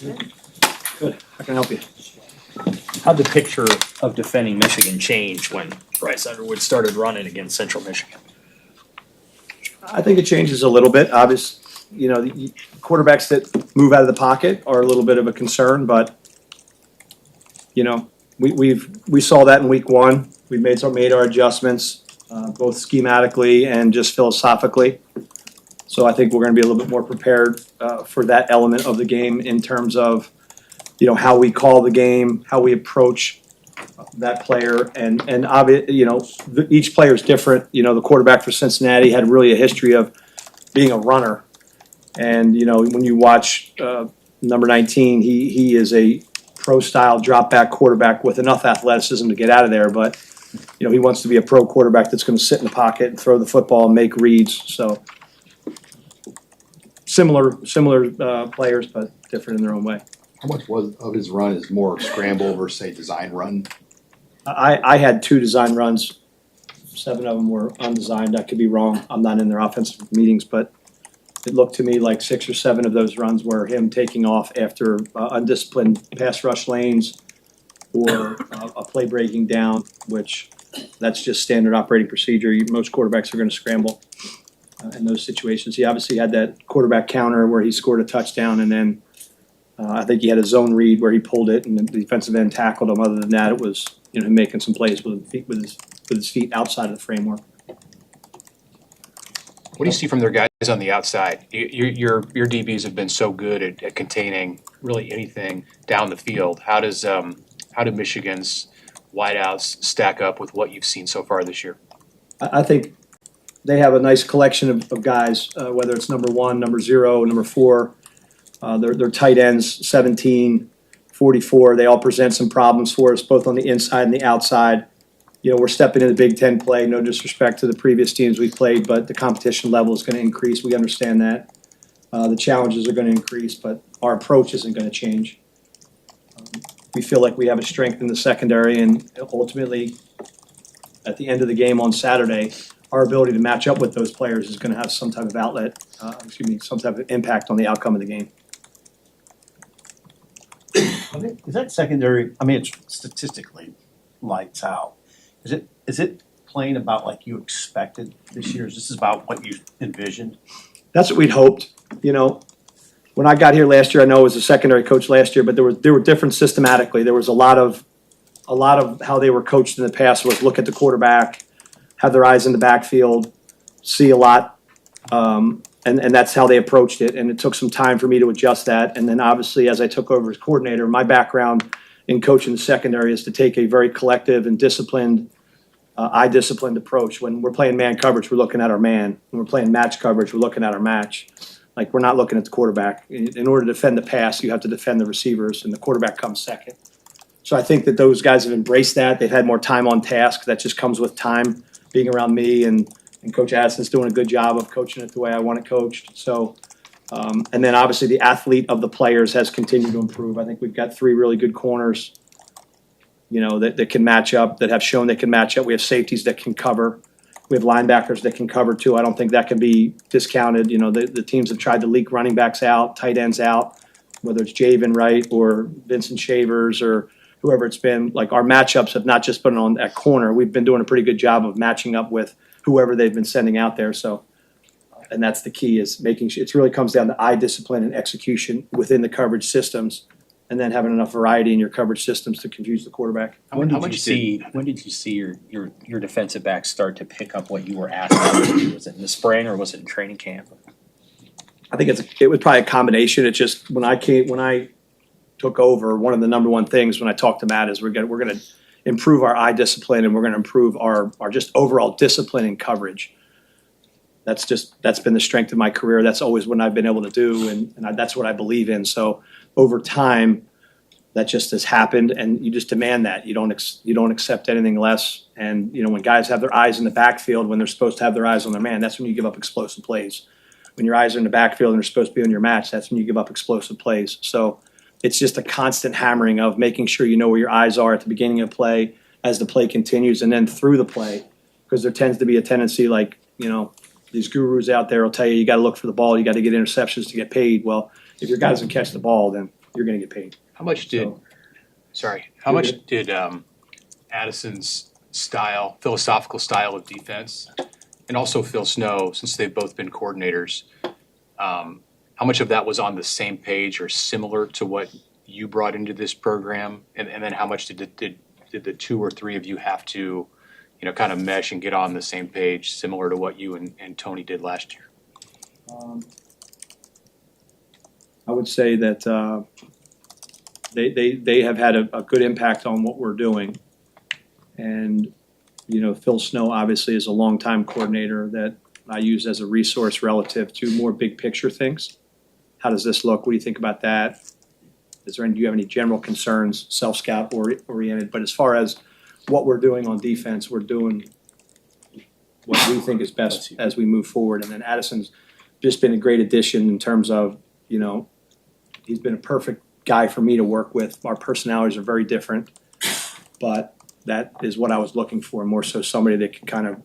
Good. How can I help you? How'd the picture of defending Michigan change when Bryce Underwood started running against Central Michigan? I think it changes a little bit. Obviously, the quarterbacks that move out of the pocket are a little bit of a concern, but we saw that in week one. We made our adjustments, both schematically and just philosophically. So I think we're going to be a little bit more prepared for that element of the game in terms of how we call the game, how we approach that player, and each player is different. The quarterback for Cincinnati had really a history of being a runner, and when you watch number 19, he is a pro-style drop-back quarterback with enough athleticism to get out of there, but he wants to be a pro quarterback that's going to sit in the pocket and throw the football and make reads. So similar players, but different in their own way. How much of his run is more scramble versus, say, design run? I had 2 design runs. 7 of them were undesigned. I could be wrong. I'm not in their offensive meetings, but it looked to me like 6 or 7 of those runs were him taking off after undisciplined pass rush lanes or a play breaking down, which that's just standard operating procedure. Most quarterbacks are going to scramble in those situations. He obviously had that quarterback counter where he scored a touchdown, and then I think he had a zone read where he pulled it and the defensive end tackled him. Other than that, it was him making some plays with his feet outside of the framework. What do you see from their guys on the outside? Your DBs have been so good at containing really anything down the field. How do Michigan's wideouts stack up with what you've seen so far this year? I think they have a nice collection of guys, whether it's number 1, number 0, number 4. They're tight ends, 17, 44. They all present some problems for us, both on the inside and the outside. We're stepping into Big Ten play. No disrespect to the previous teams we've played, but the competition level is going to increase. We understand that. The challenges are going to increase, but our approach isn't going to change. We feel like we have a strength in the secondary, and ultimately, at the end of the game on Saturday, our ability to match up with those players is going to have some type of some type of impact on the outcome of the game. Is that secondary? I mean, it's statistically lights out. Is it playing about like you expected this year? Is this about what you envisioned? That's what we'd hoped. When I got here last year, I know I was a secondary coach last year, but there were different systematically. There was a lot of how they were coached in the past was look at the quarterback, have their eyes in the backfield, see a lot, and that's how they approached it. And it took some time for me to adjust that. And then obviously, as I took over as coordinator, my background in coaching the secondary is to take a very collective and disciplined, eye-disciplined approach. When we're playing man coverage, we're looking at our man. When we're playing match coverage, we're looking at our match. Like, we're not looking at the quarterback. In order to defend the pass, you have to defend the receivers, and the quarterback comes second. So I think that those guys have embraced that. They've had more time on task. That just comes with time being around me, and Coach Addison's doing a good job of coaching it the way I want it coached. So, and then obviously the athlete of the players has continued to improve. I think we've got 3 really good corners, that can match up, that have shown they can match up. We have safeties that can cover. We have linebackers that can cover too. I don't think that can be discounted. The teams have tried to leak running backs out, tight ends out, whether it's Javen Wright or Vincent Shavers or whoever it's been. Like, our matchups have not just been on that corner. We've been doing a pretty good job of matching up with whoever they've been sending out there. So, and that's the key, is making sure it really comes down to eye discipline and execution within the coverage systems, and then having enough variety in your coverage systems to confuse the quarterback. When did you see your defensive backs start to pick up what you were asked to do? Was it in the spring or was it in training camp? I think it was probably a combination. It's just when I took over, one of the number one things when I talked to Matt is we're going to improve our eye discipline, and we're going to improve our just overall discipline and coverage. That's been the strength of my career. That's always what I've been able to do, and that's what I believe in. So over time, that just has happened, and you just demand that. You don't accept anything less. And when guys have their eyes in the backfield when they're supposed to have their eyes on their man, that's when you give up explosive plays. When your eyes are in the backfield and they're supposed to be on your match, that's when you give up explosive plays. So it's just a constant hammering of making sure you know where your eyes are at the beginning of play, as the play continues, and then through the play, because there tends to be a tendency, like, these gurus out there will tell you got to look for the ball, you got to get interceptions to get paid. Well, if your guy doesn't catch the ball, then you're gonna get paid. How much did, So- how much did Addison's philosophical style of defense, and also Phil Snow, since they've both been coordinators, how much of that was on the same page or similar to what you brought into this program? And then how much did the two or three of you have to, kind of mesh and get on the same page, similar to what you and Tony did last year? I would say that they have had a good impact on what we're doing. And, Phil Snow obviously is a longtime coordinator that I use as a resource relative to more big picture things. How does this look? What do you think about that? Do you have any general concerns, self-scout oriented? But as far as what we're doing on defense, we're doing what we think is best as we move forward. And then Addison's just been a great addition in terms of, he's been a perfect guy for me to work with. Our personalities are very different, but that is what I was looking for, more so somebody that can kind of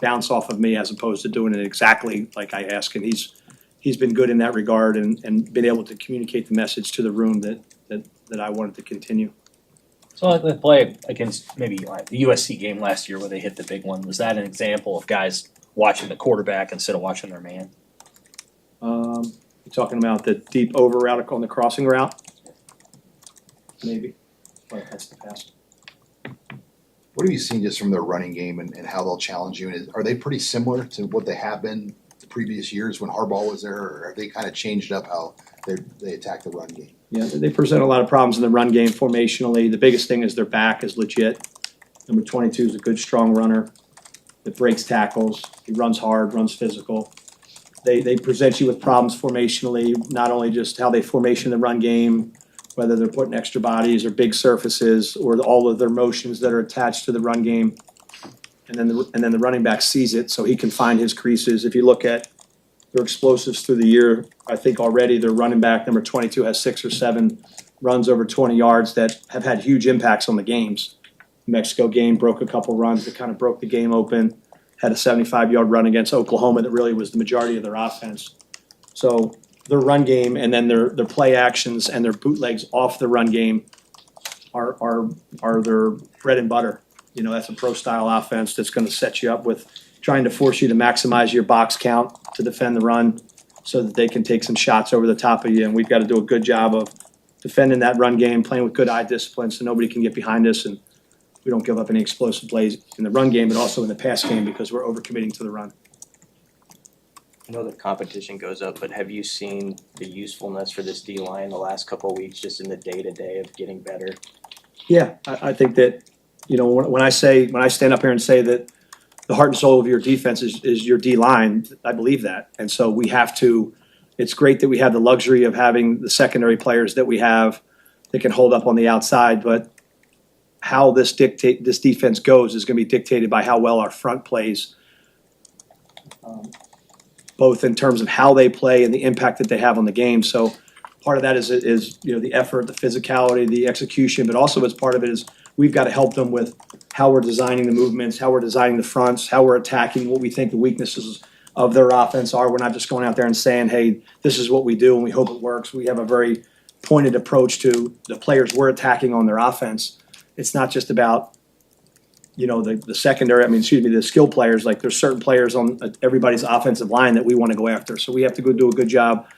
bounce off of me as opposed to doing it exactly like I ask. And he's been good in that regard and been able to communicate the message to the room that I wanted to continue. So like the play against maybe like the USC game last year where they hit the big one, was that an example of guys watching the quarterback instead of watching their man? You're talking about the deep over route on the crossing route? Maybe, but that's the pass. What have you seen just from their running game and how they'll challenge you? And are they pretty similar to what they have been the previous years when Harbaugh was there, or have they kind of changed up how they attack the run game? Yeah, they present a lot of problems in the run game formationally. The biggest thing is their back is legit. Number 22 is a good, strong runner that breaks tackles. He runs hard, runs physical. They present you with problems formationally, not only just how they formation the run game, whether they're putting extra bodies or big surfaces or all of their motions that are attached to the run game. And then the running back sees it, so he can find his creases. If you look at their explosives through the year, I think already their running back, number 22, has 6 or 7 runs over 20 yards that have had huge impacts on the games. Mexico game broke a couple runs that kind of broke the game open. Had a 75-yard run against Oklahoma that really was the majority of their offense. So their run game and then their play actions and their bootlegs off the run game are their bread and butter. That's a pro-style offense that's going to set you up with trying to force you to maximize your box count to defend the run so that they can take some shots over the top of you. And we've got to do a good job of defending that run game, playing with good eye discipline so nobody can get behind us and we don't give up any explosive plays in the run game, but also in the pass game because we're overcommitting to the run. I know the competition goes up, but have you seen the usefulness for this D-line the last couple of weeks just in the day-to-day of getting better? Yeah, I think that, when I stand up here and say that the heart and soul of your defense is your D-line, I believe that. And so we have to, it's great that we have the luxury of having the secondary players that we have that can hold up on the outside, but how this defense goes is going to be dictated by how well our front plays, both in terms of how they play and the impact that they have on the game. So part of that is the effort, the physicality, the execution, but also as part of it is we've got to help them with how we're designing the movements, how we're designing the fronts, how we're attacking what we think the weaknesses of their offense are. We're not just going out there and saying, hey, this is what we do and we hope it works. We have a very pointed approach to the players we're attacking on their offense. It's not just about, the secondary, the skill players. Like there's certain players on everybody's offensive line that we want to go after. So we have to go do a good job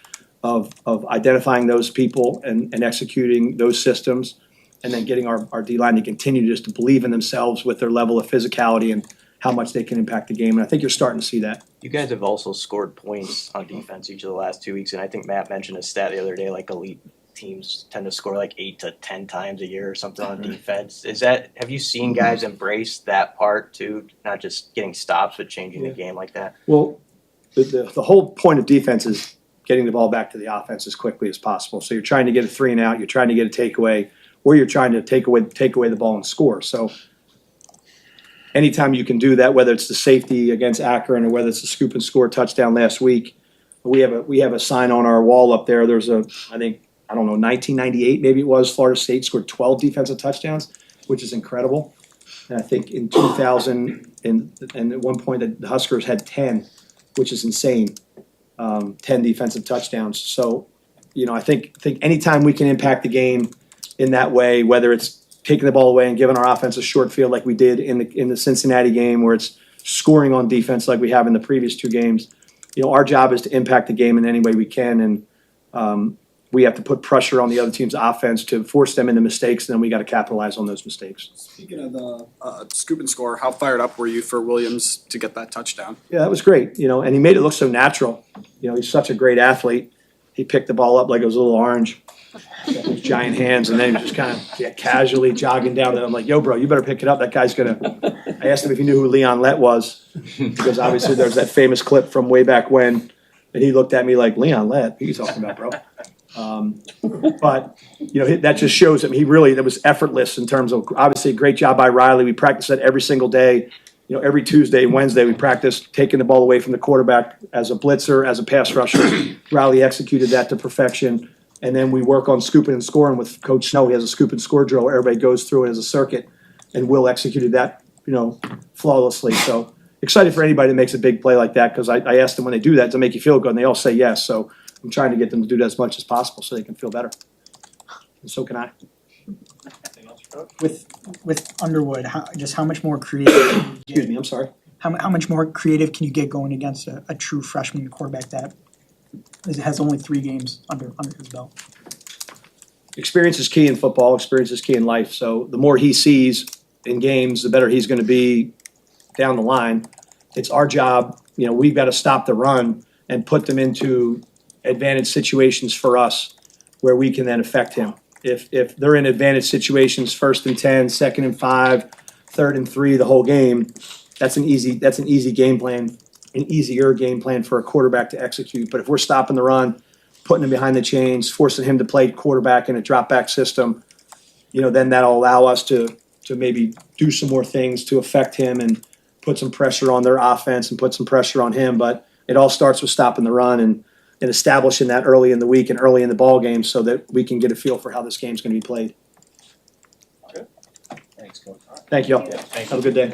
of identifying those people and executing those systems and then getting our D-line to continue just to believe in themselves with their level of physicality and how much they can impact the game. And I think you're starting to see that. You guys have also scored points on defense each of the last 2 weeks, and I think Matt mentioned a stat the other day, like elite teams tend to score like 8 to 10 times a year or something on defense. Have you seen guys embrace that part too, not just getting stops, but changing the game like that? Well, the whole point of defense is getting the ball back to the offense as quickly as possible. So you're trying to get a 3 and out, you're trying to get a takeaway, or you're trying to take away the ball and score. So anytime you can do that, whether it's the safety against Akron or whether it's the scoop and score touchdown last week, we have a sign on our wall up there. There's 1998 maybe it was, Florida State scored 12 defensive touchdowns, which is incredible. And I think in 2000, and at one point the Huskers had 10, which is insane, 10 defensive touchdowns. So I think anytime we can impact the game in that way, whether it's taking the ball away and giving our offense a short field like we did in the Cincinnati game, where it's scoring on defense like we have in the previous two games, our job is to impact the game in any way we can, and we have to put pressure on the other team's offense to force them into mistakes, and then we got to capitalize on those mistakes. Speaking of the scoop and score, how fired up were you for Williams to get that touchdown? Yeah, that was great, and he made it look so natural. He's such a great athlete. He picked the ball up like it was a little orange. His giant hands, and then he was just kind of casually jogging down. And I'm like, yo, bro, you better pick it up. That guy's going to – I asked him if he knew who Leon Lett was, because obviously there's that famous clip from way back when, and he looked at me like, Leon Lett? What are you talking about, bro? But, that just shows him. That was effortless in terms of, obviously, a great job by Riley. We practice that every single day. Every Tuesday and Wednesday we practice taking the ball away from the quarterback as a blitzer, as a pass rusher. Riley executed that to perfection. And then we work on scooping and scoring with Coach Snow. He has a scoop and score drill where everybody goes through it as a circuit, and Will executed that, flawlessly. So excited for anybody that makes a big play like that, because I asked them when they do that to make you feel good, and they all say yes. So I'm trying to get them to do that as much as possible so they can feel better. And so can I. With Underwood, how much more creative? Excuse me, I'm sorry. How much more creative can you get going against a true freshman quarterback that has only 3 games under his belt? Experience is key in football. Experience is key in life. So the more he sees in games, the better he's going to be down the line. It's our job. We've got to stop the run and put them into advantage situations for us where we can then affect him. If they're in advantage situations, 1st and 10, 2nd and 5, 3rd and 3, the whole game, that's an easy game plan, an easier game plan for a quarterback to execute. But if we're stopping the run, putting him behind the chains, forcing him to play quarterback in a drop back system, then that'll allow us to maybe do some more things to affect him and put some pressure on their offense and put some pressure on him. But it all starts with stopping the run and establishing that early in the week and early in the ball game so that we can get a feel for how this game's going to be played. Thanks, Coach. Thank you all. Thank Have a good day.